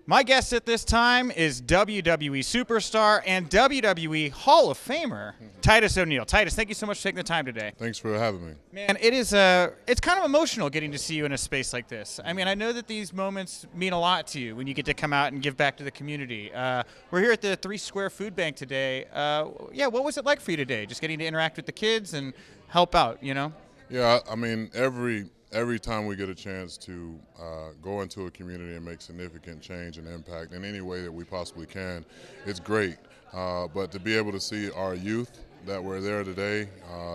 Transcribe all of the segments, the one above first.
My guest at this time is WWE superstar and WWE Hall of Famer, Titus O'Neil. Titus, thank you so much for taking the time today. Thanks for having me. Man, it's kind of emotional getting to see you in a space like this. I mean, I know that these moments mean a lot to you when you get to come out and give back to the community. We're here at the 3 Square Food Bank today. What was it like for you today, just getting to interact with the kids and help out, you know? Yeah, I mean, every time we get a chance to go into a community and make significant change and impact in any way that we possibly can, it's great. But to be able to see our youth that were there today,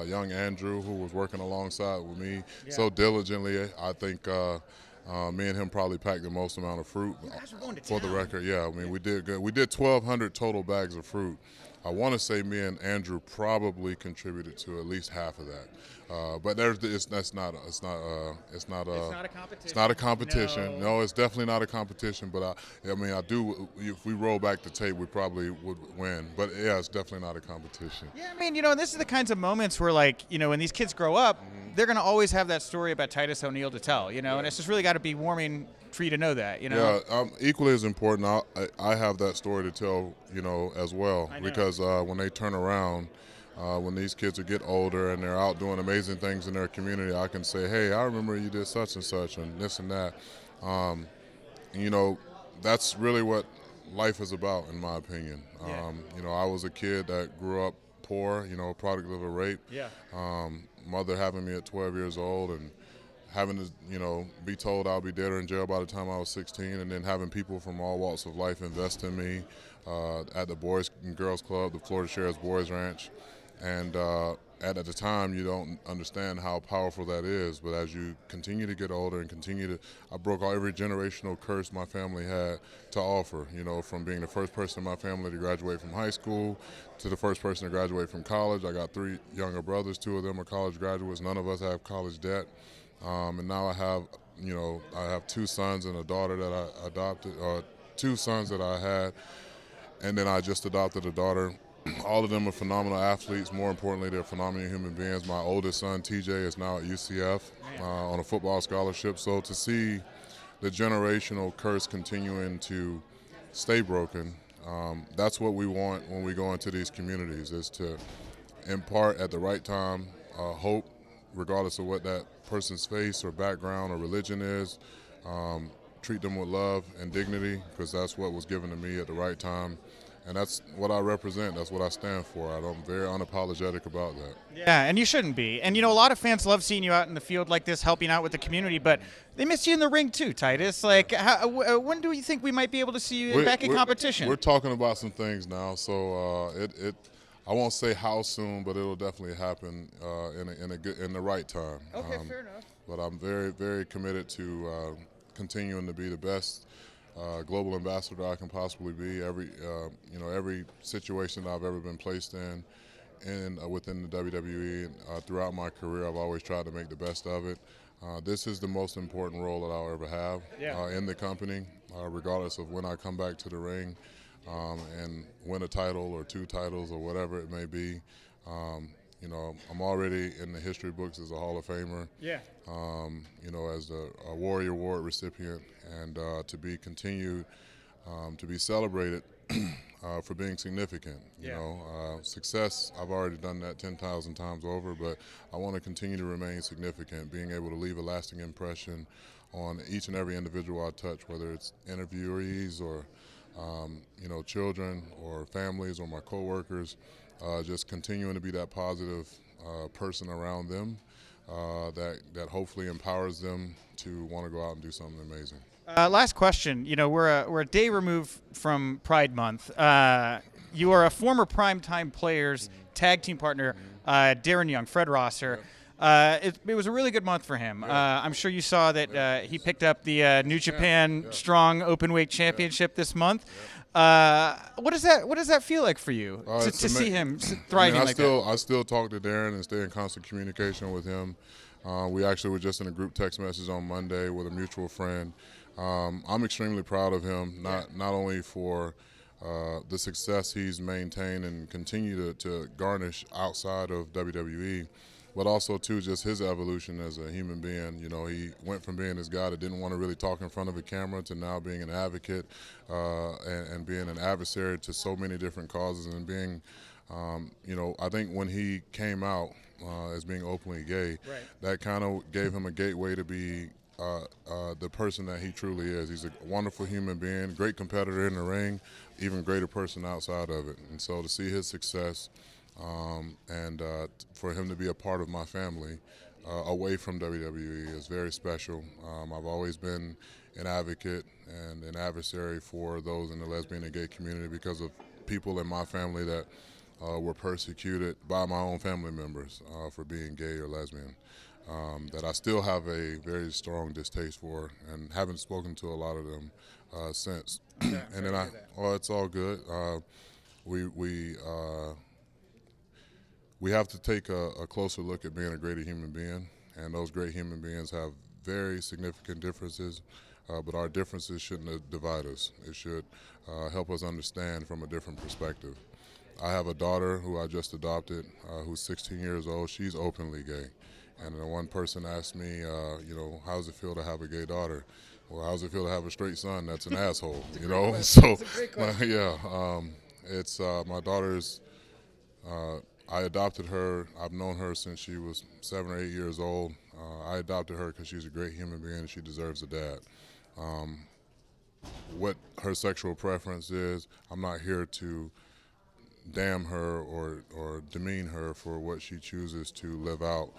young Andrew, who was working alongside with me so diligently, I think me and him probably packed the most amount of fruit. For the record, yeah, I mean, we did good. We did 1,200 total bags of fruit. I want to say me and Andrew probably contributed to at least half of that. But it's not a competition. No, it's definitely not a competition. But I mean, I do. If we roll back the tape, we probably would win. But yeah, it's definitely not a competition. Yeah, I mean, you know, this is the kinds of moments where, like, you know, when these kids grow up, they're going to always have that story about Titus O'Neil to tell, you know, and it's just really got to be warming for you to know that, you know. Yeah, equally as important, I have that story to tell, you know, as well, because when they turn around, when these kids will get older and they're out doing amazing things in their community, I can say, hey, I remember you did such and such and this and that. You know, that's really what life is about, in my opinion. You know, I was a kid that grew up poor, you know, product of a rape. Mother having me at 12 years old and having to, you know, be told I'll be dead or in jail by the time I was 16, and then having people from all walks of life invest in me at the Boys and Girls Club, the Florida Sheriff's Boys Ranch. And at the time, you don't understand how powerful that is. But as you continue to get older and I broke every generational curse my family had to offer, you know, from being the first person in my family to graduate from high school to the first person to graduate from college. I got 3 younger brothers. 2 of them are college graduates. None of us have college debt. And now I have 2 sons and a daughter that I adopted, 2 sons that I had, and then I just adopted a daughter. All of them are phenomenal athletes. More importantly, they're phenomenal human beings. My oldest son, TJ, is now at UCF on a football scholarship. So to see the generational curse continuing to stay broken, that's what we want when we go into these communities, is to impart at the right time hope, regardless of what that person's face or background or religion is. Treat them with love and dignity, because that's what was given to me at the right time. And that's what I represent. That's what I stand for. I'm very unapologetic about that. Yeah, and you shouldn't be. And, you know, a lot of fans love seeing you out in the field like this, helping out with the community, but they miss you in the ring too, Titus. Like, when do you think we might be able to see you back in competition? We're talking about some things now, so I won't say how soon, but it'll definitely happen in the right time. Okay, fair enough. But I'm very, very committed to continuing to be the best global ambassador I can possibly be. Every situation that I've ever been placed in within the WWE and throughout my career, I've always tried to make the best of it. This is the most important role that I'll ever have in the company, regardless of when I come back to the ring and win a title or 2 titles or whatever it may be. You know, I'm already in the history books as a Hall of Famer. You know, as a Warrior Award recipient, and to be continued to be celebrated for being significant. You know, success, I've already done that 10,000 times over, but I want to continue to remain significant, being able to leave a lasting impression on each and every individual I touch, whether it's interviewees or you know, children or families or my coworkers. Just continuing to be that positive person around them that hopefully empowers them to want to go out and do something amazing. Last question. You know, we're a day removed from Pride Month. You are a former Primetime Players tag team partner, Darren Young, Fred Rosser. It was a really good month for him. I'm sure you saw that he picked up the New Japan Strong Openweight Championship this month. What does that feel like for you to see him thriving like that? I still talk to Darren and stay in constant communication with him. We actually were just in a group text message on Monday with a mutual friend. I'm extremely proud of him, not only for the success he's maintained and continue to garnish outside of WWE, but also too just his evolution as a human being. You know, he went from being this guy that didn't want to really talk in front of a camera to now being an advocate and being an adversary to so many different causes and being, you know, I think when he came out as being openly gay, Right. that kind of gave him a gateway to be the person that he truly is. He's a wonderful human being, great competitor in the ring, even greater person outside of it. And so to see his success and for him to be a part of my family away from WWE is very special. I've always been an advocate and an adversary for those in the lesbian and gay community because of people in my family that were persecuted by my own family members for being gay or lesbian. That I still have a very strong distaste for, and haven't spoken to a lot of them since. Yeah, And then it's all good. We have to take a closer look at being a greater human being, and those great human beings have very significant differences, but our differences shouldn't divide us. It should help us understand from a different perspective. I have a daughter who I just adopted, who's 16 years old. She's openly gay. And then one person asked me, you know, how does it feel to have a gay daughter? Well, how does it feel to have a straight son that's an asshole? You know, so yeah, it's my daughter's. I adopted her. I've known her since she was 7 or 8 years old. I adopted her because she's a great human being and she deserves a dad. What her sexual preference is, I'm not here to damn her or demean her for what she chooses to live out.